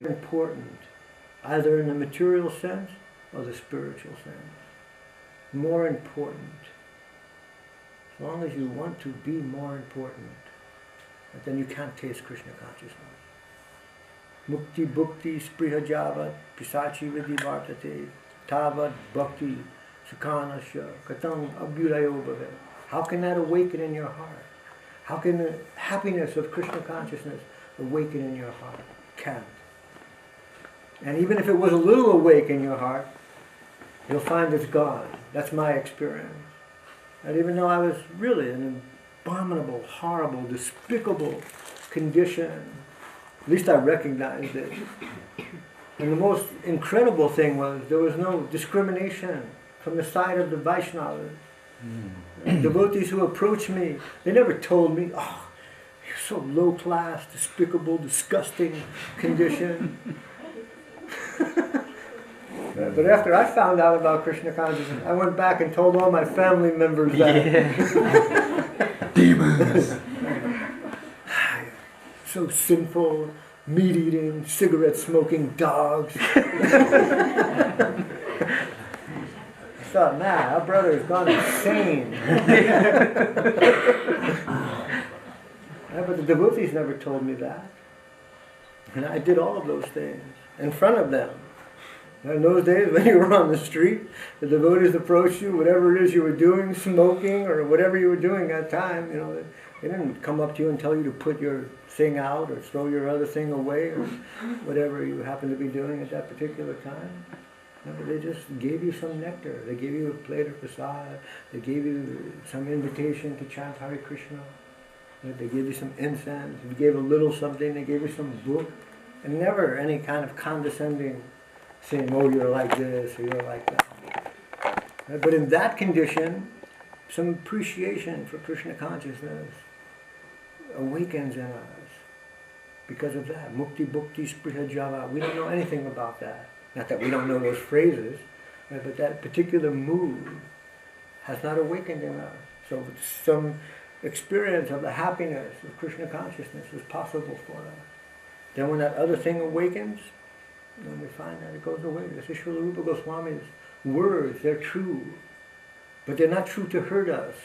important, either in the material sense or the spiritual sense. More important. As long as you want to be more important, but then you can't taste Krishna consciousness. Mukti bhukti spriha javat pisachi vidhi vartate tavat bhakti sukhanasya katam abhyurayo bhave. How can that awaken in your heart? How can the happiness of Krishna consciousness awaken in your heart? Can't. And even if it was a little awake in your heart, you'll find it's gone. That's my experience. And even though I was really in an abominable, horrible, despicable condition, at least I recognized it. And the most incredible thing was there was no discrimination from the side of the Vaishnavas. Devotees who approached me, they never told me, oh, you're so low class, despicable, disgusting condition. But after I found out about Krishna consciousness, I went back and told all my family members that. Yeah. Demons. So sinful, meat-eating, cigarette-smoking dogs. I thought, man, our brother has gone insane. But the devotees never told me that. And I did all of those things in front of them. In those days, when you were on the street, the devotees approached you, whatever it is you were doing, smoking, or whatever you were doing at that time, they didn't come up to you and tell you to put your thing out or throw your other thing away or whatever you happened to be doing at that particular time. No, but they just gave you some nectar. They gave you a plate of prasad. They gave you some invitation to chant Hare Krishna. They gave you some incense. They gave a little something. They gave you some book. And never any kind of condescending saying, oh, you're like this or you're like that. But in that condition, some appreciation for Krishna consciousness awakens in us because of that. Mukti bhukti spriha java. We don't know anything about that. Not that we don't know those phrases, but that particular mood has not awakened in us. So some experience of the happiness of Krishna consciousness is possible for us. Then when that other thing awakens, then we find that it goes away. This is Srila Rupa Goswami's words. They're true, but they're not true to hurt us.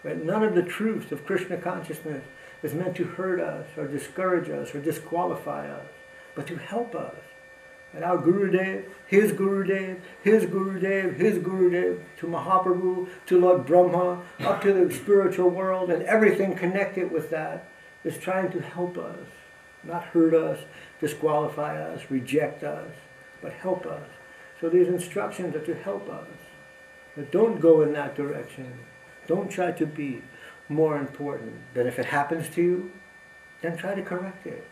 Right? None of the truths of Krishna consciousness is meant to hurt us or discourage us or disqualify us, but to help us. And our Gurudev, his Gurudev, his Gurudev, his Gurudev, to Mahaprabhu, to Lord Brahma, up to the spiritual world, and everything connected with that is trying to help us, not hurt us, disqualify us, reject us, but help us. So these instructions are to help us. But don't go in that direction. Don't try to be more important. Then if it happens to you, then try to correct it.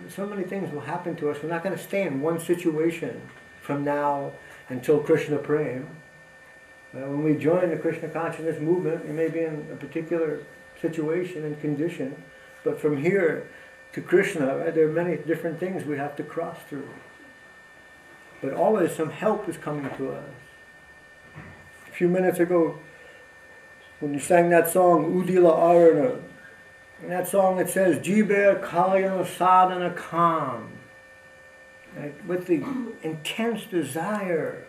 So many things will happen to us. We're not going to stay in one situation from now until Krishna Prem. When we join the Krishna consciousness movement, we may be in a particular situation and condition, but from here to Krishna, right, there are many different things we have to cross through. But always some help is coming to us. A few minutes ago, when you sang that song, Udila Arana, in that song it says, Jiber Kalyana Sadhana Kam. Right? With the intense desire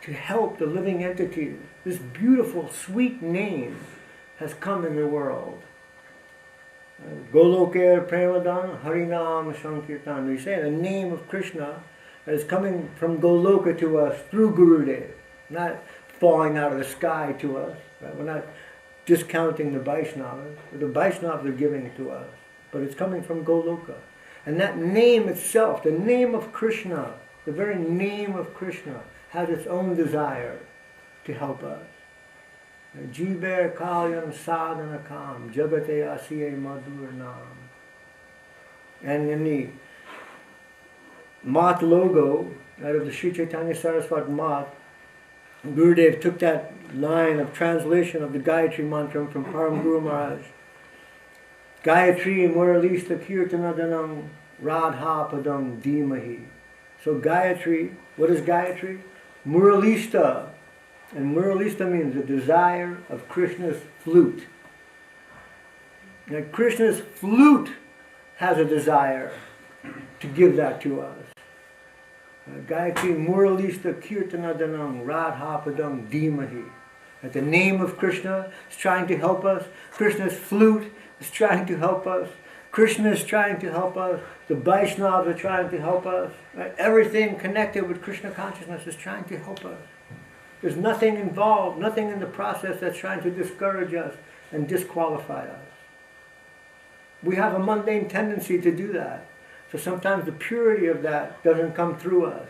to help the living entities. This beautiful, sweet name has come in the world. Goloker Premadan Harinam Sankirtan. We say the name of Krishna is coming from Goloka to us through Gurudev, not falling out of the sky to us. Right? We're not discounting the Vaishnavas. The Vaishnavas are giving it to us, but it's coming from Goloka. And that name itself, the name of Krishna, the very name of Krishna, has its own desire to help us. Jiber Kalyan Sadhana Kam, Jagate Asiye Madhur Nam. And in the Mat logo, out of the Sri Chaitanya Saraswat Mat, Gurudev took that line of translation of the Gayatri mantra from Param Guru Maharaj. Gayatri Muralista Kirtanadanam Radha Padam Dhimahi. So Gayatri, what is Gayatri? Muralista. And Muralista means the desire of Krishna's flute. Now Krishna's flute has a desire. to give that to us. Gayatri Muralista Kirtanadanam Radhapadam Dhimahi. That the name of Krishna is trying to help us. Krishna's flute is trying to help us. Krishna is trying to help us. The Vaishnavas are trying to help us. Right? Everything connected with Krishna consciousness is trying to help us. There's nothing involved, nothing in the process that's trying to discourage us and disqualify us. We have a mundane tendency to do that. So sometimes the purity of that doesn't come through us.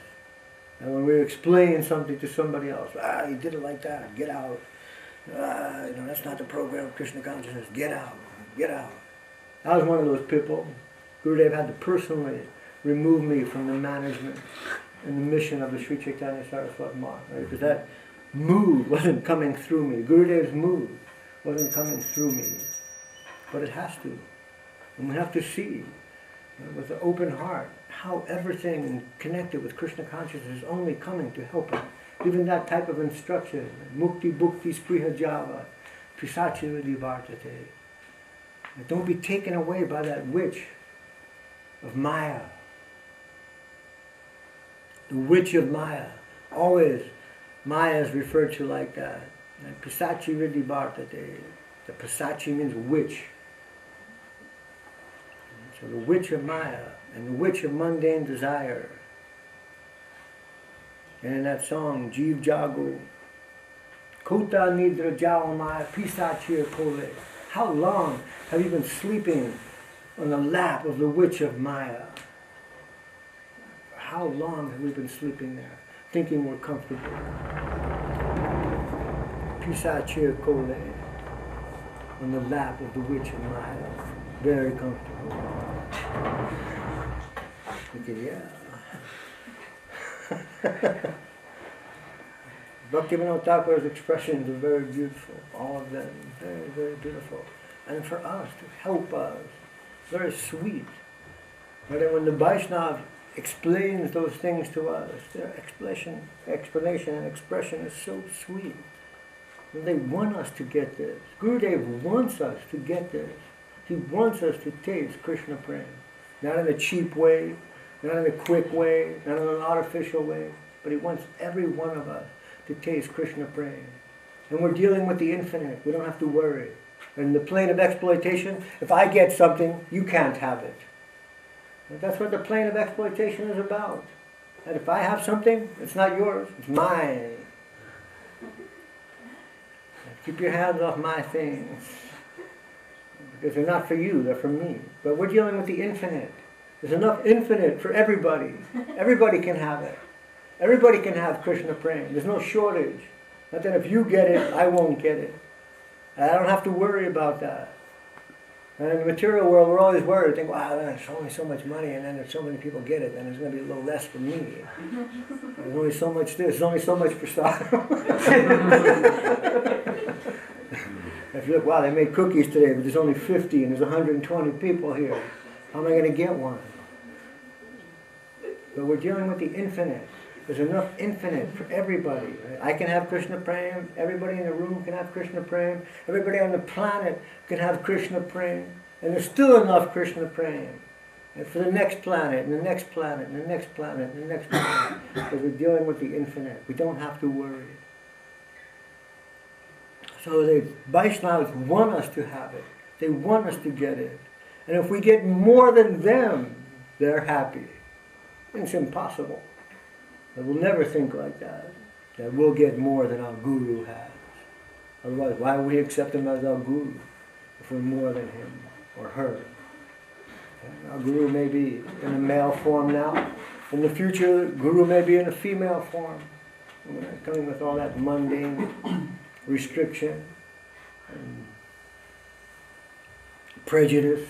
And when we explain something to somebody else, you did it like that, get out. That's not the program of Krishna consciousness, get out, get out. I was one of those people. Gurudev had to personally remove me from the management and the mission of the Sri Chaitanya Saraswati Math, right? Because that mood wasn't coming through me. Gurudev's mood wasn't coming through me. But it has to. And we have to see, with an open heart, how everything connected with Krishna consciousness is only coming to help us. Even that type of instruction, mukti bhukti spriha java, pisachivadi vartate. Don't be taken away by that witch of Maya. The witch of Maya. Always Maya is referred to like that. Pisachivadi vartate. The pisachi means witch. So the witch of Maya and the witch of mundane desire. And in that song, Jeev Jago, Kota Nidra Jao Maya Pisachir Kole. How long have you been sleeping on the lap of the witch of Maya? How long have we been sleeping there, thinking we're comfortable? Pisachir Kole, on the lap of the witch of Maya. Very comfortable. Okay, yeah. Bhaktivinoda Thakur's expressions are very beautiful. All of them, very, very beautiful. And for us, to help us, very sweet. But then when the Vaishnava explains those things to us, their explanation and expression is so sweet. And they want us to get this. Gurudev wants us to get this. He wants us to taste Krishna Prem. Not in a cheap way, not in a quick way, not in an artificial way, but he wants every one of us to taste Krishna Prem. And we're dealing with the infinite. We don't have to worry. In the plane of exploitation, if I get something, you can't have it. And that's what the plane of exploitation is about. And if I have something, it's not yours, it's mine. Keep your hands off my things. Because they're not for you, they're for me. But we're dealing with the infinite. There's enough infinite for everybody. Everybody can have it. Everybody can have Krishna Prem. There's no shortage. Not that if you get it, I won't get it. I don't have to worry about that. And in the material world, we're always worried. Think, wow, there's only so much money, and then if so many people get it, then there's going to be a little less for me. There's only so much this, there's only so much prasadam. If you look, wow, they made cookies today, but there's only 50 and there's 120 people here. How am I going to get one? But we're dealing with the infinite. There's enough infinite for everybody. Right? I can have Krishna Prem. Everybody in the room can have Krishna Prem. Everybody on the planet can have Krishna Prem. And there's still enough Krishna Prem. And for the next planet, and the next planet, and the next planet, and the next planet. Because we're dealing with the infinite. We don't have to worry. So the Vaishnavas want us to have it. They want us to get it. And if we get more than them, they're happy. It's impossible. But we'll never think like that. That we'll get more than our Guru has. Otherwise, why would we accept him as our Guru if we're more than him or her? And our Guru may be in a male form now. In the future, Guru may be in a female form. We're not coming with all that mundane restriction and prejudice.